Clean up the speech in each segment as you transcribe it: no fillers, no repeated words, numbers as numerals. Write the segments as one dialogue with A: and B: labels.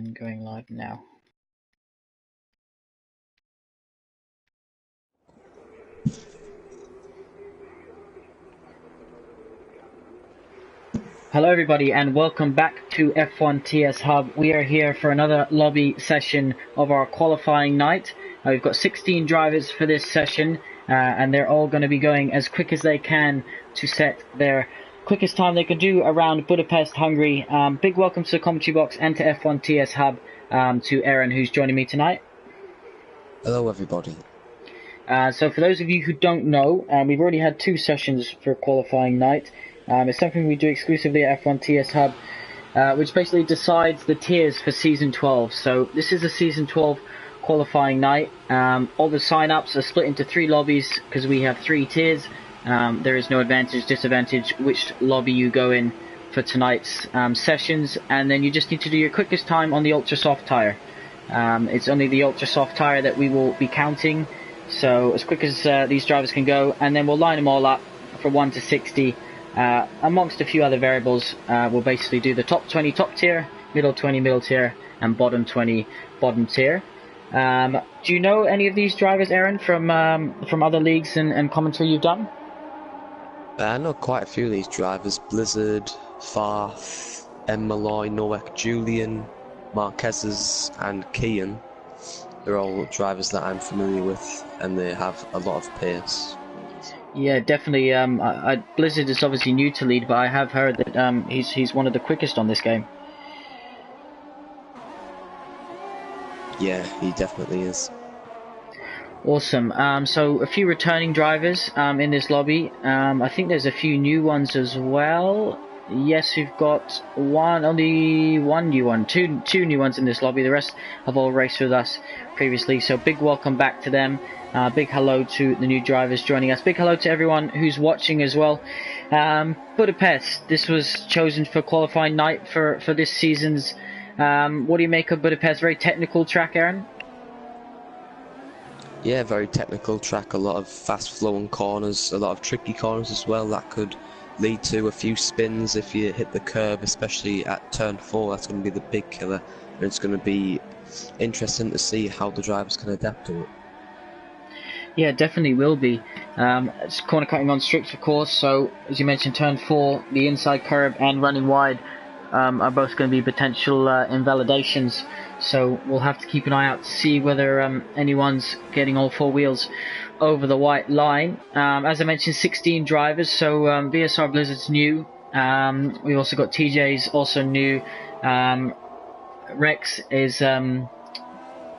A: And going live now. Hello everybody and welcome back to F1 TS Hub. We are here for another lobby session of our qualifying night. We've got 16 drivers for this session and they're all going to be going as quick as they can to set their quickest time they can do around Budapest, Hungary. Big welcome to the commentary box and to F1 TS Hub, to Aaron, who's joining me tonight.
B: Hello everybody.
A: So for those of you who don't know, we've already had 2 sessions for qualifying night. It's something we do exclusively at F1 TS Hub, which basically decides the tiers for Season 12. So this is a Season 12 qualifying night. All the sign-ups are split into 3 lobbies because we have 3 tiers. There is no advantage, disadvantage which lobby you go in for tonight's sessions, and then you just need to do your quickest time on the ultra soft tire. It's only the ultra soft tire that we will be counting, so as quick as these drivers can go, and then we'll line them all up for 1 to 60 amongst a few other variables. We'll basically do the top 20 top tier, middle 20 middle tier, and bottom 20 bottom tier. Do you know any of these drivers, Aaron, from other leagues and commentary you've done?
B: I know quite a few of these drivers: Blizzard, Farth, M. Malloy, Nowak, Julian, Marquez's, and Kian. They're all drivers that I'm familiar with, and they have a lot of pace.
A: Yeah, definitely. Blizzard is obviously new to lead, but I have heard that he's one of the quickest on this game.
B: Yeah, he definitely is.
A: Awesome. So a few returning drivers in this lobby. I think there's a few new ones as well. Yes, we've got only one new one, two new ones in this lobby. The rest have all raced with us previously. So big welcome back to them. Big hello to the new drivers joining us. Big hello to everyone who's watching as well. Budapest. This was chosen for qualifying night for this season's. What do you make of Budapest? Very technical track, Aaron?
B: Yeah, very technical track. A lot of fast-flowing corners, a lot of tricky corners as well. That could lead to a few spins if you hit the curb, especially at turn 4. That's going to be the big killer, and it's going to be interesting to see how the drivers can adapt to it.
A: Yeah, definitely will be. It's corner cutting on strict, of course. So as you mentioned, turn 4, the inside curb and running wide are both going to be potential invalidations. So we'll have to keep an eye out to see whether anyone's getting all 4 wheels over the white line. As I mentioned, 16 drivers. So VSR Blizzard's new. We've also got TJ's also new. Rex is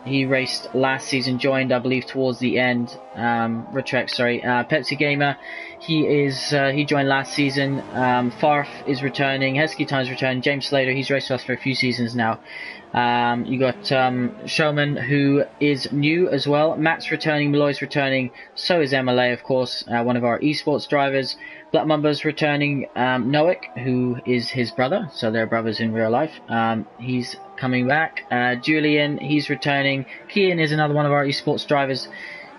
A: he raced last season, joined I believe towards the end. Pepsi Gamer, he joined last season. Farf is returning, Hesky Time's returning, James Slater, he's raced with us for a few seasons now. You got Showman, who is new as well. Matt's returning, Malloy's returning, so is MLA, of course, one of our esports drivers. Black Mamba's returning, Noak, who is his brother, so they're brothers in real life. He's coming back. Julian, he's returning. Kian is another one of our esports drivers.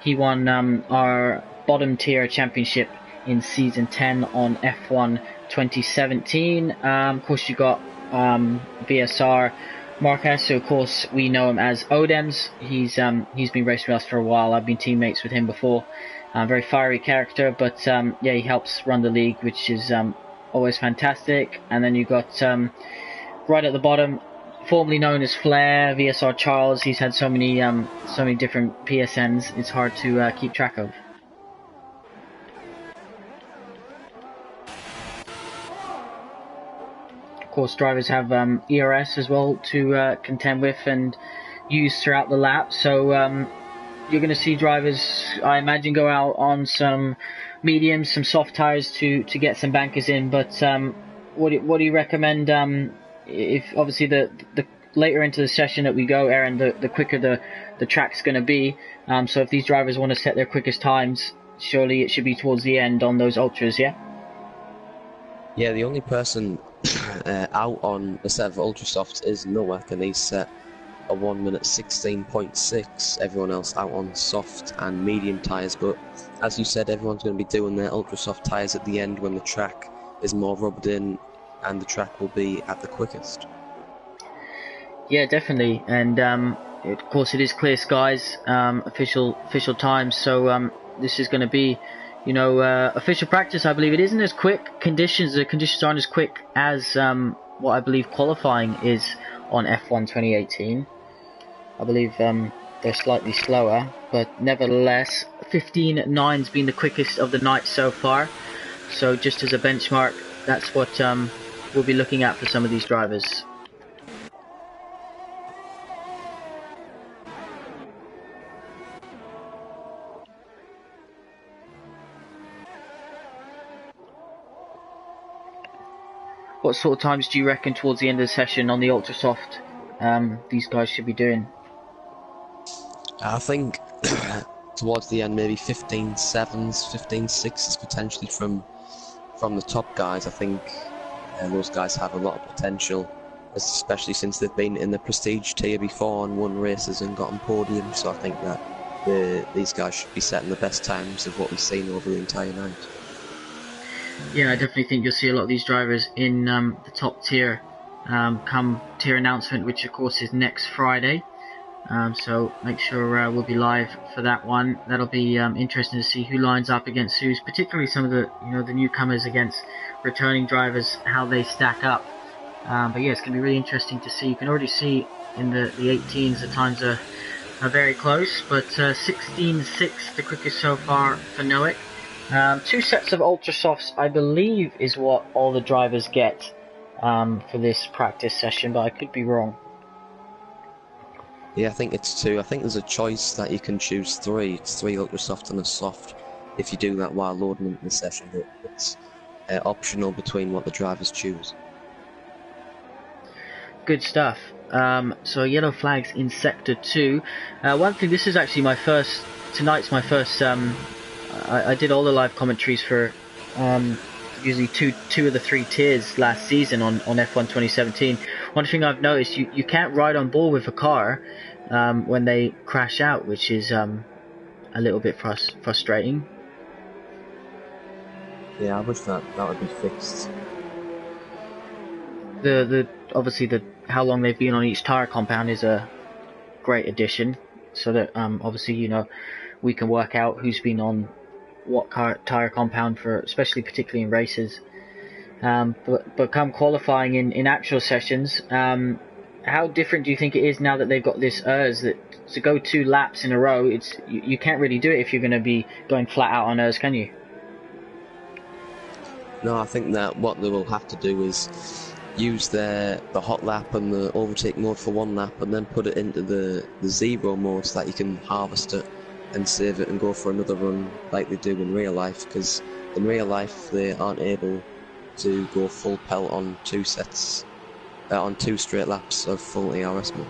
A: He won our bottom tier championship in season 10 on F1 2017. Of course, you got VSR Marquez, so of course we know him as Odems. He's been racing with us for a while. I've been teammates with him before. Very fiery character, but yeah, he helps run the league, which is always fantastic. And then you got right at the bottom, formerly known as Flair, VSR Charles. He's had so many different PSNs. It's hard to keep track of. Of course, drivers have ERS as well to contend with and use throughout the lap. So you're going to see drivers, I imagine, go out on some mediums, some soft tires to get some bankers in. But what do you recommend? If obviously the later into the session that we go, Aaron, the quicker the track's going to be. So if these drivers want to set their quickest times, surely it should be towards the end on those ultras, yeah?
B: Yeah, the only person out on a set of ultra softs is Nowak, and he's set a 1 minute 16.6. Everyone else out on soft and medium tyres, but as you said, everyone's going to be doing their ultra soft tyres at the end when the track is more rubbed in and the track will be at the quickest.
A: Yeah, definitely, and of course it is clear skies, official times. So this is going to be, official practice. I believe it isn't as quick. The conditions aren't as quick as what I believe qualifying is on F1 2018. I believe they're slightly slower, but nevertheless, 15.9's been the quickest of the night so far. So just as a benchmark, that's what we'll be looking at for some of these drivers. What sort of times do you reckon towards the end of the session on the ultra soft these guys should be doing?
B: I think towards the end, maybe 15.7s, 15.6s potentially from the top guys. I think those guys have a lot of potential, especially since they've been in the prestige tier before and won races and gotten podiums. So I think that these guys should be setting the best times of what we've seen over the entire night.
A: Yeah, I definitely think you'll see a lot of these drivers in the top tier come tier announcement, which of course is next Friday. So make sure we'll be live for that one. That'll be interesting to see who lines up against who's, particularly some of the the newcomers against returning drivers, how they stack up. But yeah, it's going to be really interesting to see. You can already see in the 18s the times are very close, but 16.6 the quickest so far for Noek. 2 sets of ultra softs, I believe, is what all the drivers get for this practice session, but I could be wrong.
B: Yeah, I think it's 2. I think there's a choice that you can choose 3. It's 3 ultra soft and a soft if you do that while loading into the session, but it's optional between what the drivers choose.
A: Good stuff. So yellow flags in sector 2. One thing, this is actually tonight's my first, I did all the live commentaries for usually two of the 3 tiers last season on F1 2017. One thing I've noticed, you can't ride on board with a car when they crash out, which is a little bit frustrating.
B: Yeah, I wish that would be fixed.
A: Obviously how long they've been on each tire compound is a great addition, so that obviously we can work out who's been on what tire compound for, especially particularly in races. But come qualifying in actual sessions, how different do you think it is now that they've got this ERS, that to go 2 laps in a row, you can't really do it if you're going to be going flat out on ERS, can you?
B: No, I think that what they will have to do is use the hot lap and the overtake mode for 1 lap, and then put it into the zero mode so that you can harvest it and save it and go for another run like they do in real life, because in real life they aren't able to go full pelt on 2 straight laps of full ERS mode.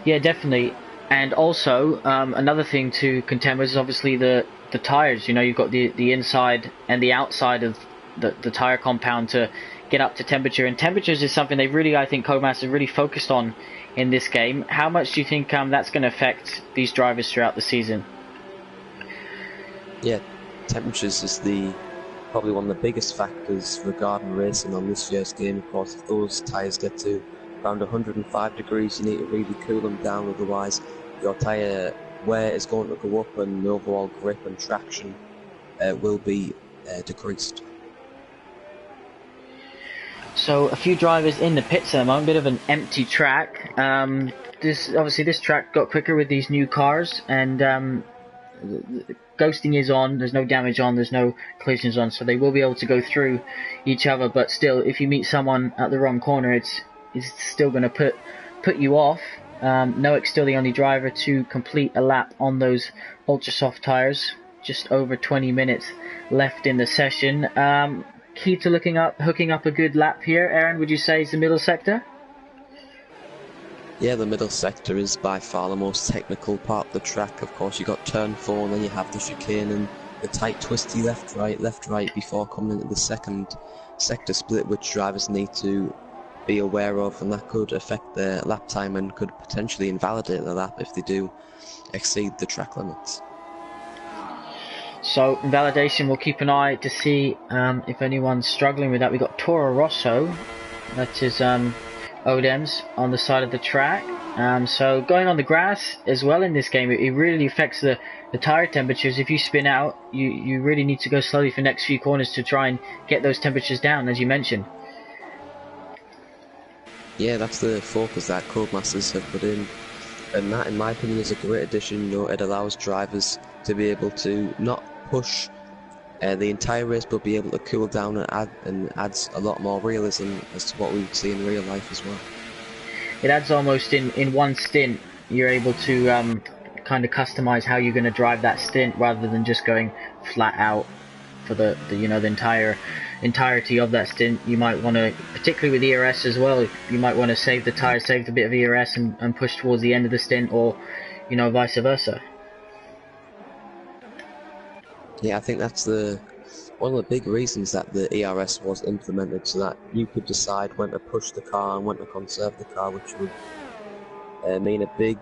A: Yeah, definitely. And also another thing to contend with is obviously the tires. You've got the inside and the outside of the tire compound to get up to temperature, and temperatures is something I think Codemasters really focused on in this game. How much do you think that's going to affect these drivers throughout the season?
B: Yeah, temperatures is probably one of the biggest factors regarding racing on this year's game. Of course, if those tyres get to around 105 degrees, you need to really cool them down, otherwise your tyre wear is going to go up and the overall grip and traction will be decreased.
A: So a few drivers in the pits at the moment, a bit of an empty track. This track got quicker with these new cars, and ghosting is on, there's no damage on, there's no collisions on, so they will be able to go through each other. But still, if you meet someone at the wrong corner, it's still going to put you off. Noek's still the only driver to complete a lap on those ultra soft tires. Just over 20 minutes left in the session. Key to hooking up a good lap here, Aaron, would you say is the middle sector?
B: Yeah, the middle sector is by far the most technical part of the track. Of course, you got turn 4, and then you have the chicane and the tight twisty left right before coming into the second sector split, which drivers need to be aware of, and that could affect their lap time and could potentially invalidate their lap if they do exceed the track limits.
A: So invalidation, we'll keep an eye to see if anyone's struggling with that. We got Toro Rosso, that is ODEMs on the side of the track. So going on the grass as well in this game, it really affects the tire temperatures. If you spin out, you really need to go slowly for the next few corners to try and get those temperatures down, as you mentioned.
B: Yeah, that's the focus that Codemasters have put in, and that, in my opinion, is a great addition. You know, it allows drivers to be able to not push the entire race, but be able to cool down and adds a lot more realism as to what we would see in real life as well.
A: It adds almost in one stint. You're able to kind of customize how you're going to drive that stint rather than just going flat out for the entirety of that stint. You might want to, particularly with ERS as well, you might want to save the tires, save a bit of ERS and push towards the end of the stint, or vice versa.
B: Yeah, I think that's one of the big reasons that the ERS was implemented, so that you could decide when to push the car and when to conserve the car, which would mean a big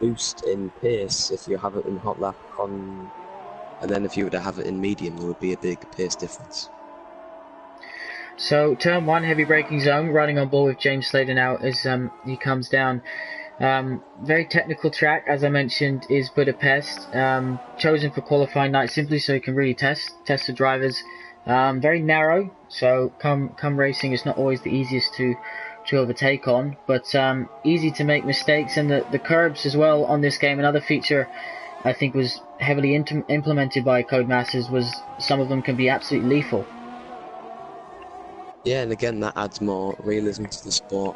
B: boost in pace if you have it in hot lap and then if you were to have it in medium, there would be a big pace difference.
A: So turn 1, heavy braking zone, running on board with James Slater now as he comes down. Very technical track, as I mentioned, is Budapest. Chosen for qualifying night simply so you can really test the drivers. Very narrow, so come racing, it's not always the easiest to overtake on, but easy to make mistakes. And the curbs as well on this game, another feature I think was heavily implemented by Codemasters, was some of them can be absolutely lethal.
B: Yeah, and again that adds more realism to the sport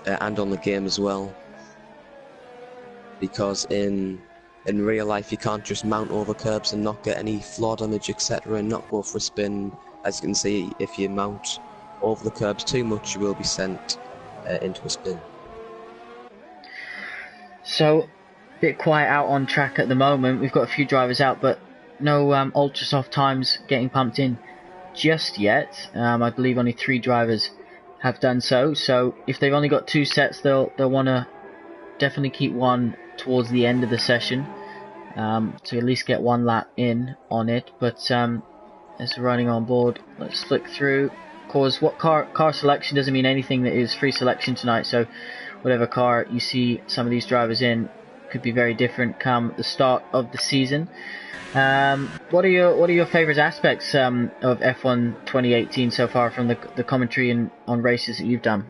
B: and on the game as well, because in real life you can't just mount over curbs and not get any floor damage, etc., and not go for a spin. As you can see, if you mount over the curbs too much, you will be sent into a spin.
A: So, a bit quiet out on track at the moment. We've got a few drivers out, but no ultra soft times getting pumped in just yet. I believe only 3 drivers have done so. So if they've only got 2 sets, they'll want to definitely keep one towards the end of the session to at least get 1 lap in on it. But as we're running on board, let's flick through. Of course, what car selection doesn't mean anything. That is free selection tonight, so whatever car you see some of these drivers in could be very different come the start of the season. What are your favourite aspects of F1 2018 so far from the commentary and on races that you've done?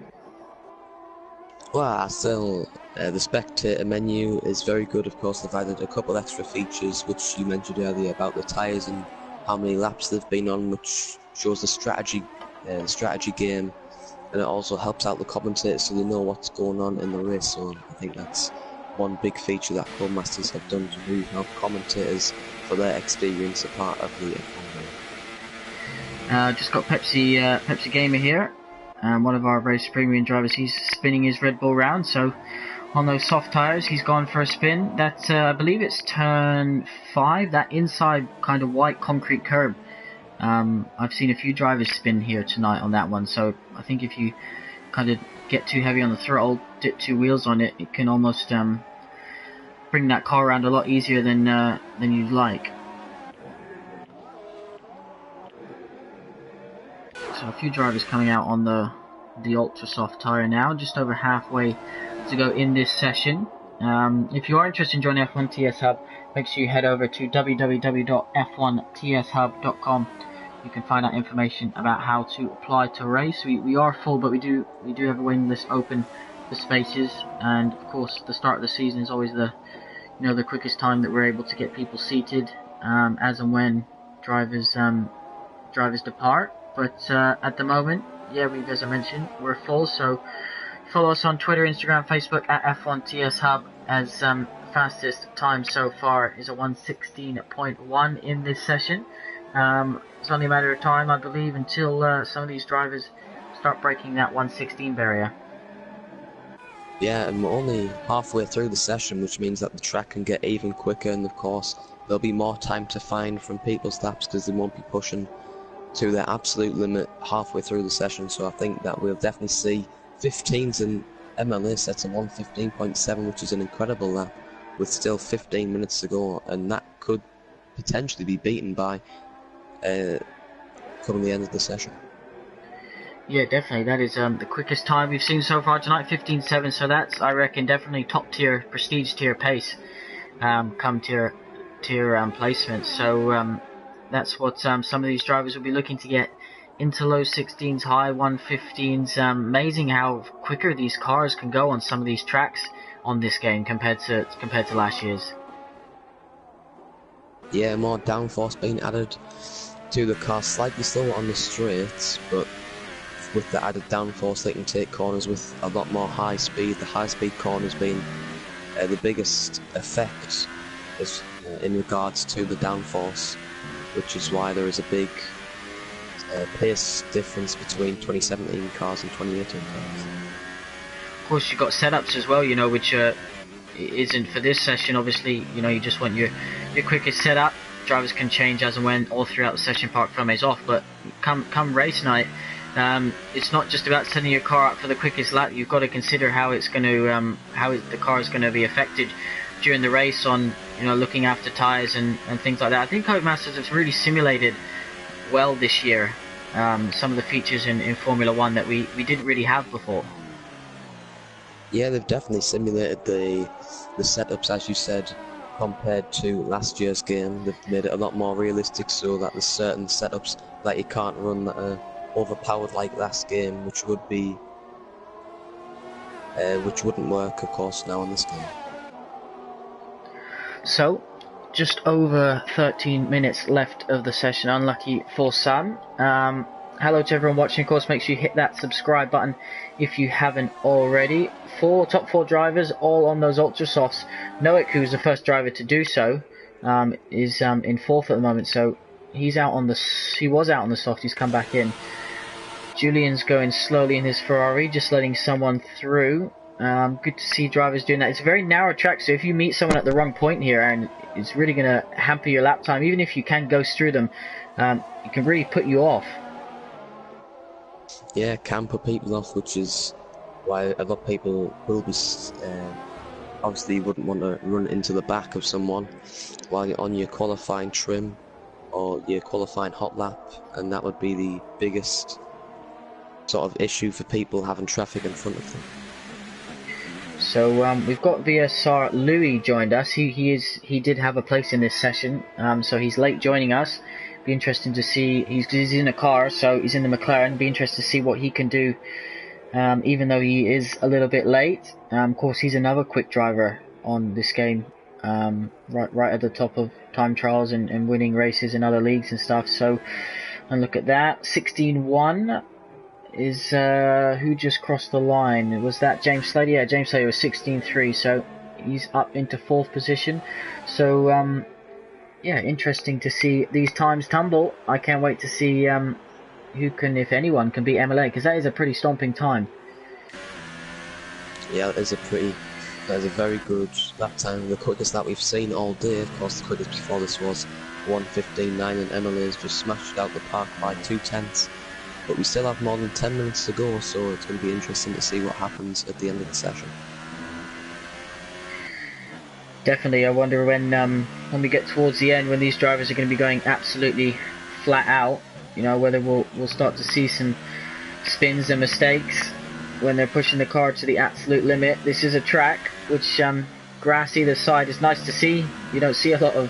B: Well, still, the spectator menu is very good. Of course, they've added a couple extra features, which you mentioned earlier about the tyres and how many laps they've been on, which shows the strategy game, and it also helps out the commentators so they know what's going on in the race. So I think that's one big feature that Codemasters have done to really help commentators for their experience a part of the F1 game.
A: Just got Pepsi Gamer here. One of our race premium drivers, he's spinning his Red Bull round, so on those soft tyres he's gone for a spin. That's I believe it's turn 5, that inside kind of white concrete curb. I've seen a few drivers spin here tonight on that one, so I think if you kind of get too heavy on the throttle, dip 2 wheels on it, it can almost bring that car around a lot easier than you'd like. So a few drivers coming out on the ultra soft tyre now, just over halfway to go in this session. If you are interested in joining F1 TS Hub, make sure you head over to www.f1tshub.com. You can find out information about how to apply to race. We are full, but we do have a waiting list open for spaces, and of course the start of the season is always the quickest time that we're able to get people seated as and when drivers depart. But at the moment, yeah, as I mentioned, we're full, so follow us on Twitter, Instagram, Facebook at F1TS Hub, as fastest time so far is a 1:16.1 in this session. It's only a matter of time, I believe, until some of these drivers start breaking that 1:16 barrier.
B: Yeah, and we're only halfway through the session, which means that the track can get even quicker, and of course there'll be more time to find from people's laps because they won't be pushing to their absolute limit halfway through the session. So I think that we'll definitely see 15s in MLS. That's a 1:15.7, which is an incredible lap with still 15 minutes to go, and that could potentially be beaten by coming the end of the session.
A: Yeah, definitely. That is the quickest time we've seen so far tonight, 15.7. So that's, I reckon, definitely top tier, prestige tier pace come tier placements. So that's what some of these drivers will be looking to get into low 16s, high 115s. Amazing how quicker these cars can go on some of these tracks on this game compared to last year's.
B: Yeah, more downforce being added to the car, slightly slower on the straights, but with the added downforce they can take corners with a lot more high speed. The high speed corners being the biggest effect is, in regards to the downforce, which is why there is a big pace difference between 2017 cars and 2018 cars.
A: Of course, you've got setups as well, which isn't for this session. Obviously, you just want your quickest setup. Drivers can change as and when all throughout the session, park flames off. But come race night, it's not just about setting your car up for the quickest lap. You've got to consider how it's going to the car is going to be affected during the race on looking after tyres and things like that. I think Codemasters has really simulated well this year some of the features in Formula 1 that we didn't really have before.
B: Yeah, they've definitely simulated the setups, as you said, compared to last year's game. They've made it a lot more realistic, so that there's certain setups that you can't run that are overpowered like last game, which wouldn't work, of course, now in this game.
A: So, just over 13 minutes left of the session. Unlucky for some. Hello to everyone watching. Of course, make sure you hit that subscribe button if you haven't already. Top four drivers, all on those Ultra Softs. Noek, who's the first driver to do so, is in fourth at the moment. So he was out on the soft. He's come back in. Julian's going slowly in his Ferrari, just letting someone through. Good to see drivers doing that. It's a very narrow track, so if you meet someone at the wrong point here, and it's really going to hamper your lap time. Even if you can go through them, it can really put you off.
B: Yeah, can put people off, which is why a lot of people will be obviously wouldn't want to run into the back of someone while you're on your qualifying trim or your qualifying hot lap, and that would be the biggest sort of issue for people having traffic in front of them. So
A: we've got VSR Louis joined us. He did have a place in this session, so he's late joining us. Be interesting to see. He's in a car, so he's in the McLaren. Be interested to see what he can do, even though he is a little bit late. Of course, he's another quick driver on this game, right at the top of time trials and winning races in other leagues and stuff. So, and look at that, 16-1 is who just crossed the line? Was that James Slater? Yeah, James Slater was 16-3, so he's up into fourth position. So. Yeah, interesting to see these times tumble. I can't wait to see who can, if anyone, can beat MLA, because that is a pretty stomping time.
B: Yeah, that is a very good lap time. The quickest that we've seen all day. Of course, the quickest before this was 1:15.9, and MLA's just smashed out the park by 2/10. But we still have more than 10 minutes to go, so it's going to be interesting to see what happens at the end of the session.
A: Definitely, I wonder when we get towards the end, when these drivers are going to be going absolutely flat out, whether we'll start to see some spins and mistakes when they're pushing the car to the absolute limit. This is a track which grass either side is nice to see. You don't see a lot of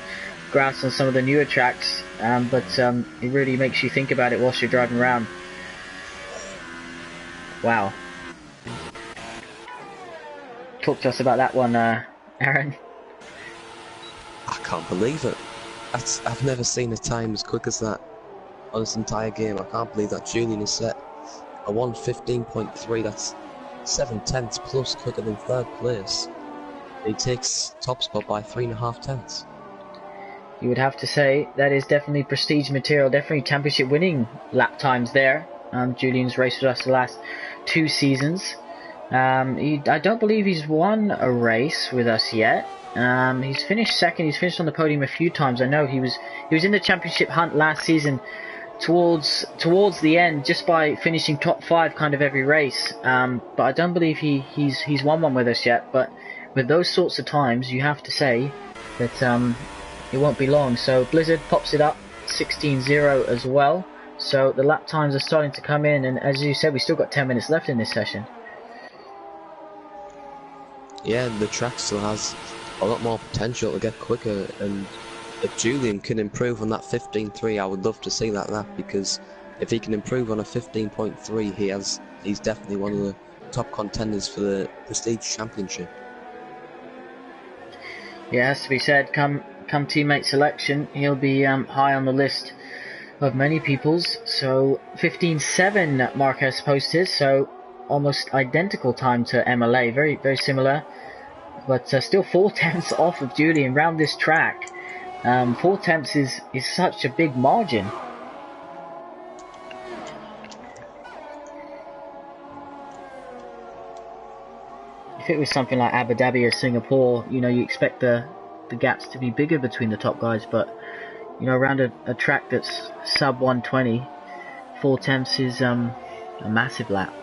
A: grass on some of the newer tracks, but it really makes you think about it whilst you're driving around. Wow. Talk to us about that one, Aaron.
B: I can't believe it. I've never seen a time as quick as that on this entire game. I can't believe that Julian has set a 1:15.3. That's 7/10 plus quicker than third place. He takes top spot by 3.5 tenths.
A: You would have to say that is definitely prestige material, definitely championship winning lap times there. Julian's raced with us the last 2 seasons. I don't believe he's won a race with us yet. He's finished second. He's finished on the podium a few times. I know he was in the championship hunt last season towards the end, just by finishing top 5 kind of every race. But I don't believe he's won one with us yet. But with those sorts of times, you have to say that it won't be long. So Blizzard pops it up 16-0 as well. So the lap times are starting to come in, and as you said, we still got 10 minutes left in this session.
B: Yeah, the track still has a lot more potential to get quicker, and if Julian can improve on that 15.3, I would love to see that lap, because if he can improve on a 15.3, he's definitely one of the top contenders for the Prestige Championship.
A: Yeah, it has to be said, come teammate selection, he'll be high on the list of many people's. So 15.7 Marquez posted, so almost identical time to MLA, very similar, but still 4 tenths off of Julian round this track. 4 tenths is such a big margin. If it was something like Abu Dhabi or Singapore, you know, you expect the gaps to be bigger between the top guys, but you know, around a track that's sub 120, 4 tenths is a massive lap.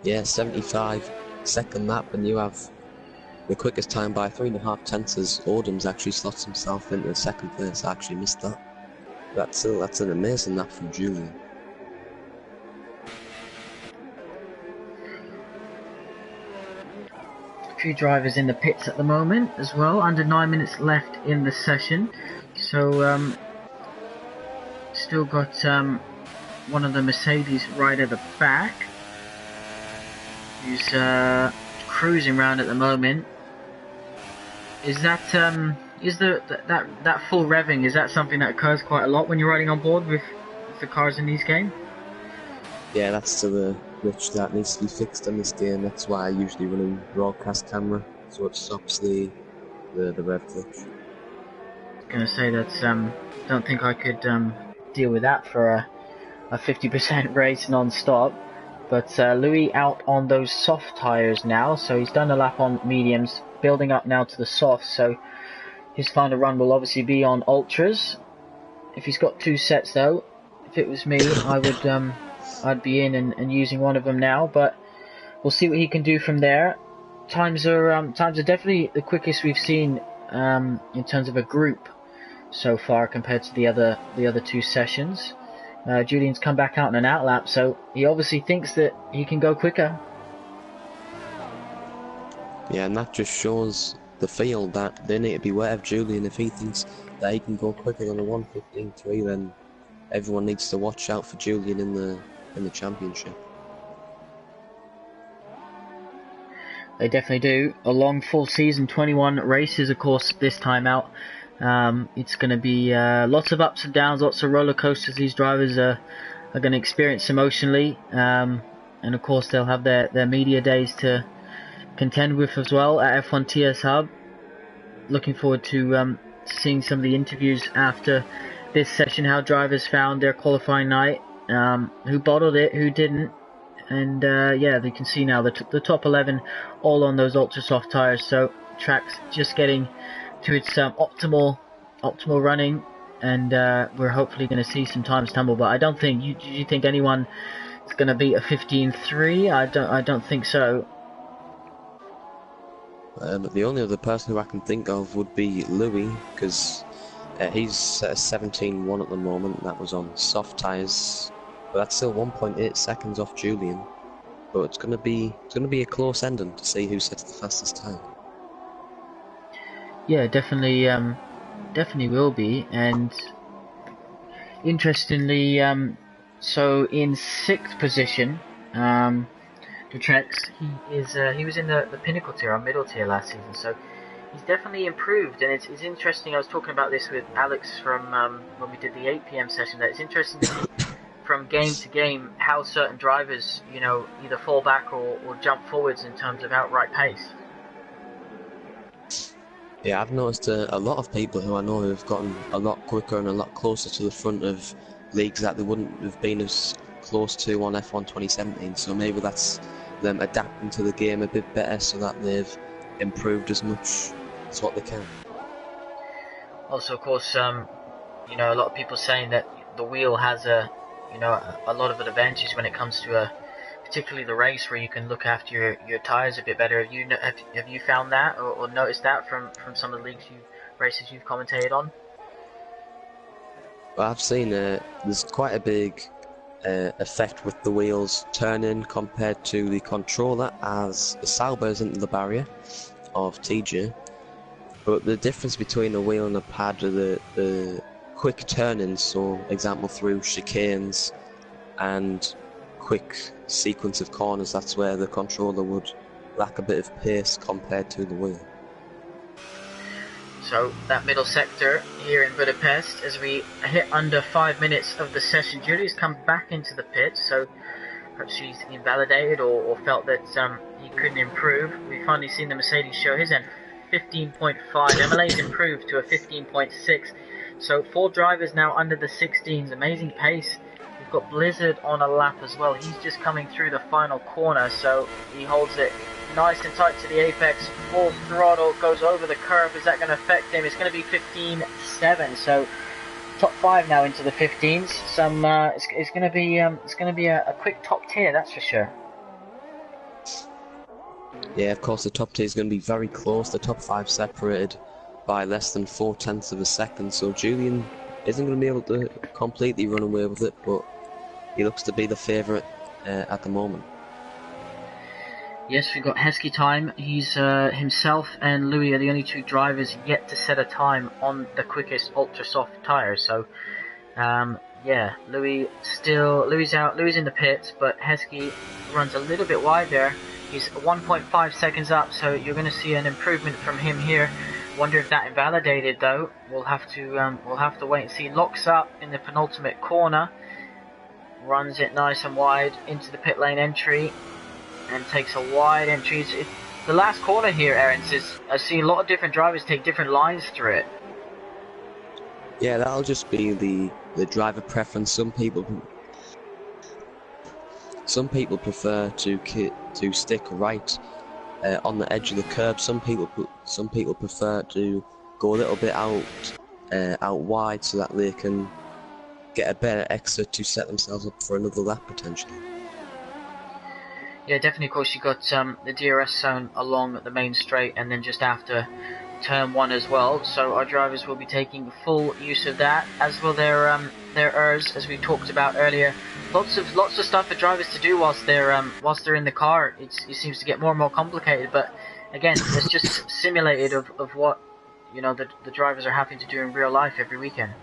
B: Yeah, 75 second lap, and you have the quickest time by 3.5 tenths as Odham's actually slots himself into second place. I actually missed that. That's an amazing lap from Julian.
A: A few drivers in the pits at the moment as well, under 9 minutes left in the session. So still got one of the Mercedes right at the back, who's cruising around at the moment. Is that that full revving, is that something that occurs quite a lot when you're riding on board with the cars in these games?
B: Yeah, that's still a glitch that needs to be fixed in this game. That's why I usually run a broadcast camera, so it stops the rev glitch.
A: I was gonna say that don't think I could deal with that for a 50% race non-stop. But Louis out on those soft tyres now, so he's done a lap on mediums, building up now to the softs, so his final run will obviously be on ultras. If he's got 2 sets though, if it was me, I would I'd be in and using one of them now, but we'll see what he can do from there. Times are definitely the quickest we've seen in terms of a group so far compared to the other 2 sessions. Julian's come back out in an out lap, so he obviously thinks that he can go quicker.
B: Yeah, and that just shows the field that they need to beware of Julian. If he thinks that he can go quicker than a 1:15.3, then everyone needs to watch out for Julian in the championship.
A: They definitely do. A long full season, 21 races, of course, this time out. It's going to be lots of ups and downs, lots of roller coasters these drivers are going to experience emotionally. And of course, they'll have their media days to contend with as well at F1 TS Hub. Looking forward to seeing some of the interviews after this session, how drivers found their qualifying night, who bottled it, who didn't. And yeah, you can see now the top 11 all on those ultra soft tires, so track's just getting to its optimal running, and we're hopefully going to see some times tumble. But I don't think you think anyone is going to beat a 15.3. I don't think so.
B: The only other person who I can think of would be Louis, because he's at 17.1 at the moment. That was on soft tyres, but that's still 1.8 seconds off Julian. But it's gonna be a close ending to see who sets the fastest time.
A: Yeah, definitely will be. And interestingly, so in 6th position, Dutrex, he was in the pinnacle tier or middle tier last season, so he's definitely improved. And it's interesting. I was talking about this with Alex from when we did the 8 PM session. That it's interesting to see from game to game how certain drivers, you know, either fall back or jump forwards in terms of outright pace.
B: Yeah, I've noticed a lot of people who I know who have gotten a lot quicker and a lot closer to the front of leagues that they wouldn't have been as close to on F1 2017. So maybe that's them adapting to the game a bit better, so that they've improved as much as what they can.
A: Also, of course, you know, a lot of people saying that the wheel has a lot of advantages when it comes to particularly the race, where you can look after your tires a bit better. Have you found that or noticed that from some of the races you've commentated on?
B: Well, I've seen there's quite a big effect with the wheels turning compared to the controller as the Sauber's into the barrier of TJ. But the difference between a wheel and a pad are the quick turn-ins, so example through chicanes and quick sequence of corners. That's where the controller would lack a bit of pace compared to the wheel.
A: So that middle sector here in Budapest, as we hit under 5 minutes of the session, Julie's come back into the pit, so perhaps she's invalidated or felt that he couldn't improve. We've finally seen the Mercedes show his end, 15.5. MLA's improved to a 15.6. So 4 drivers now under the 16s, amazing pace. We've got Blizzard on a lap as well. He's just coming through the final corner, so he holds it nice and tight to the apex, full throttle, goes over the curve. Is that going to affect him? It's going to be 15.7, so top 5 now into the 15s. It's going to be a quick top tier, that's for sure.
B: Yeah, of course the top tier is going to be very close. The top 5 separated by less than 0.4 of a second, so Julian isn't going to be able to completely run away with it, but he looks to be the favourite at the moment.
A: Yes, we've got Heskey time. He's himself and Louis are the only 2 drivers yet to set a time on the quickest ultra soft tyres. So, yeah, Louis out. Louis in the pits, but Heskey runs a little bit wide there. He's 1.5 seconds up, so you're going to see an improvement from him here. Wonder if that invalidated though. We'll have to wait and see. Locks up in the penultimate corner, runs it nice and wide into the pit lane entry. And takes a wide entry. The last corner here, Aaron's, I see a lot of different drivers take different lines through it.
B: Yeah, that'll just be the driver preference. Some people prefer to stick right on the edge of the curb. Some people prefer to go a little bit out wide so that they can get a better exit to set themselves up for another lap potentially.
A: Yeah, definitely. Of course, you got the DRS zone along the main straight, and then just after turn 1 as well. So our drivers will be taking full use of that, as will their ERS, as we talked about earlier. Lots of stuff for drivers to do whilst they're in the car. It seems to get more and more complicated, but again, it's just simulated of what the drivers are having to do in real life every weekend.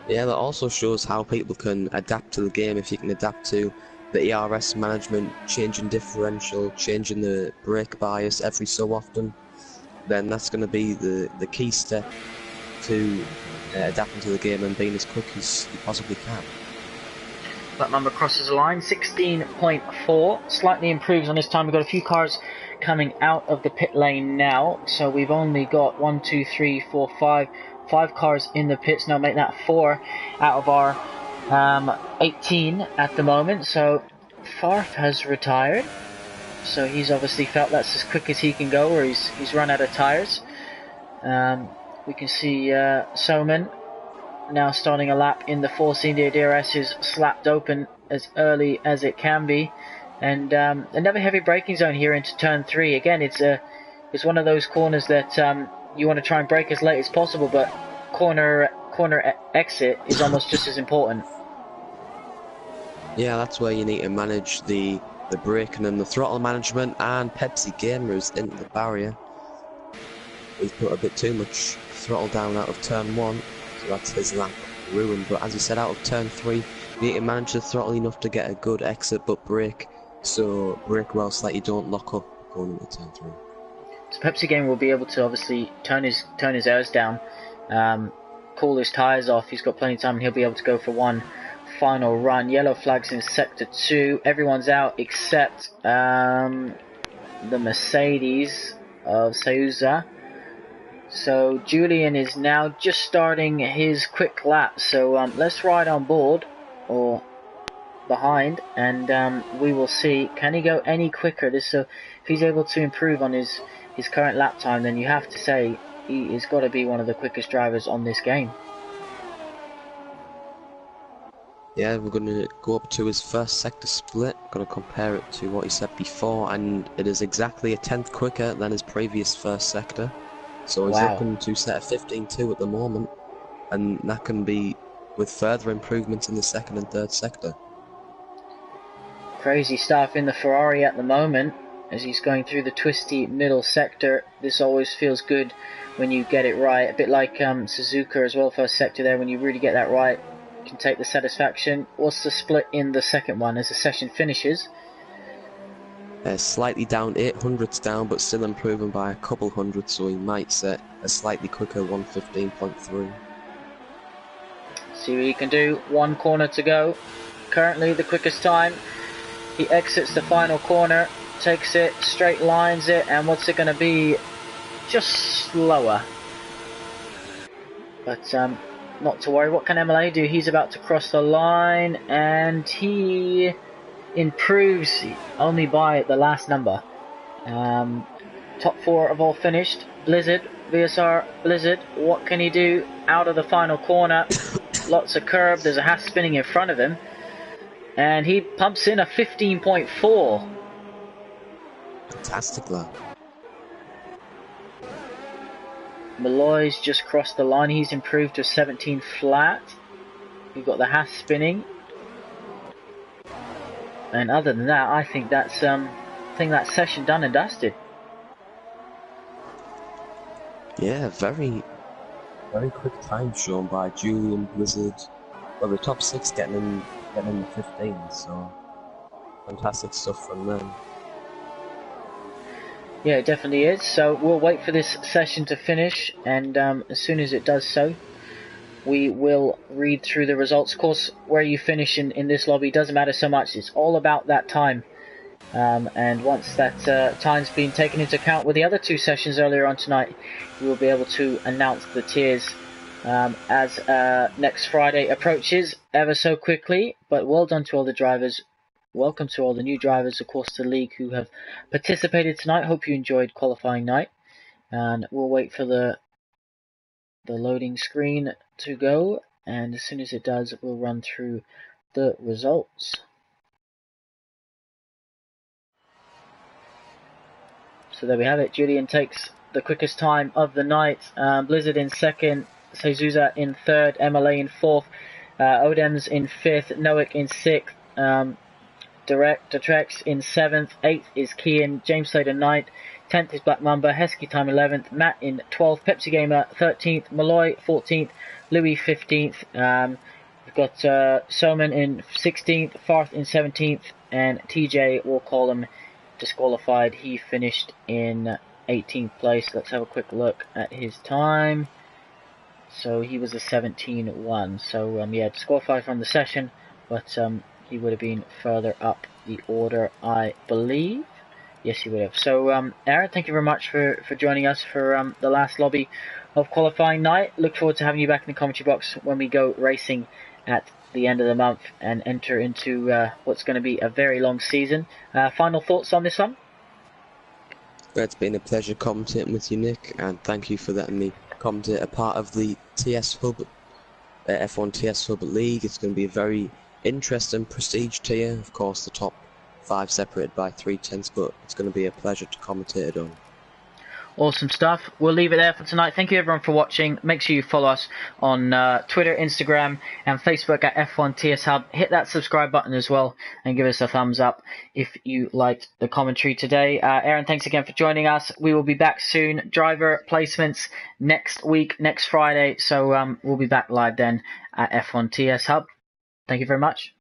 B: Yeah, that also shows how people can adapt to the game. If you can adapt to the ERS management, changing differential, changing the brake bias every so often, then that's going to be the key step to adapting to the game and being as quick as you possibly can.
A: That number crosses the line, 16.4, slightly improves on this time. We've got a few cars coming out of the pit lane now, so we've only got 1, 2, 3, 4, 5 cars in the pits now, make that 4 out of our 18 at the moment. So Farf has retired, so he's obviously felt that's as quick as he can go, or he's run out of tyres. We can see Soman now starting a lap in the 4C. The DRS is slapped open as early as it can be, and another heavy braking zone here into turn 3. Again, it's one of those corners that you want to try and brake as late as possible, but corner exit is almost just as important.
B: Yeah, that's where you need to manage the braking and the throttle management, and Pepsi Gamer is into the barrier. He's put a bit too much throttle down out of turn 1, so that's his lap ruined. But as you said, out of turn 3, you need to manage the throttle enough to get a good exit, but brake well so that you don't lock up going into turn 3.
A: So Pepsi Gamer will be able to obviously turn his airs down, cool his tyres off. He's got plenty of time, and he'll be able to go for one final run. Yellow flags in sector 2. Everyone's out except the Mercedes of Souza. So Julian is now just starting his quick lap. So let's ride on board or behind, and we will see. Can he go any quicker? If he's able to improve on his current lap time, then you have to say he has got to be one of the quickest drivers on this game.
B: Yeah, we're going to go up to his first sector split. Going to compare it to what he said before, and it is exactly a 10th quicker than his previous first sector. So he's looking to set a 15.2 at the moment. and that can be with further improvements in the second and third sector.
A: Crazy stuff in the Ferrari at the moment as he's going through the twisty middle sector. This always feels good when you get it right. A bit like Suzuka as well, first sector there. When you really get that right, you can take the satisfaction. What's the split in the second one as the session finishes?
B: Slightly down, 800s down, but still improving by a couple hundred, so he might set a slightly quicker 115.3.
A: See what he can do. One corner to go. Currently the quickest time. He exits the final corner, takes it, straight lines it, and what's it going to be? Just slower. But not to worry. What can MLA do? He's about to cross the line, and he improves only by the last number. Top four have all finished. Blizzard, VSR, Blizzard. What can he do out of the final corner? Lots of curb. There's a Haas spinning in front of him. And he pumps in a 15.4.
B: Fantastic, lad.
A: Malloy's just crossed the line. He's improved to 17 flat. We've got the Haas spinning. And other than that, I think that's session done and dusted.
B: Yeah, very quick time shown by Julian, Blizzard. Well, the top 6 getting in the 15, so fantastic stuff from them.
A: Yeah, it definitely is. So we'll wait for this session to finish, and as soon as it does so, we will read through the results. Of course, where you finish in this lobby doesn't matter so much. It's all about that time. And once that time's been taken into account with the other 2 sessions earlier on tonight, we will be able to announce the tiers as next Friday approaches ever so quickly. But well done to all the drivers. Welcome to all the new drivers, of course, to the league who have participated tonight. Hope you enjoyed qualifying night. And we'll wait for the loading screen to go. And as soon as it does, we'll run through the results. So there we have it. Julian takes the quickest time of the night. Blizzard in second. Seizuza in third. MLA in fourth. Odems in fifth. Noik in sixth. Detrex in seventh. Eighth is Kian. James Slater ninth. 10th is Black Mamba. Heskey time 11th. Matt in 12th. Pepsi Gamer 13th. Malloy 14th. Louis 15th. We've got Soman in 16th. Farth in 17th. And TJ, we'll call him disqualified. He finished in 18th place. Let's have a quick look at his time. So he was a 17-1. So yeah, disqualified from the session, but he would have been further up the order, I believe. Yes, he would have. So Aaron, thank you very much for joining us for the last lobby of qualifying night. Look forward to having you back in the commentary box when we go racing at the end of the month and enter into what's going to be a very long season. Final thoughts on this one?
B: It's been a pleasure commentating with you, Nick, and thank you for letting me commentate a part of the TS Hub, F1 TS Hub League. It's going to be a very interesting prestige tier. Of course, the top 5 separated by 3/10, but it's going to be a pleasure to commentate it on.
A: Awesome stuff. We'll leave it there for tonight. Thank you everyone for watching. Make sure you follow us on Twitter, Instagram and Facebook at F1 TS Hub. Hit that subscribe button as well and give us a thumbs up if you liked the commentary today. Aaron, thanks again for joining us. We will be back soon. Driver placements next week, next Friday. So we'll be back live then at F1 TS Hub. Thank you very much.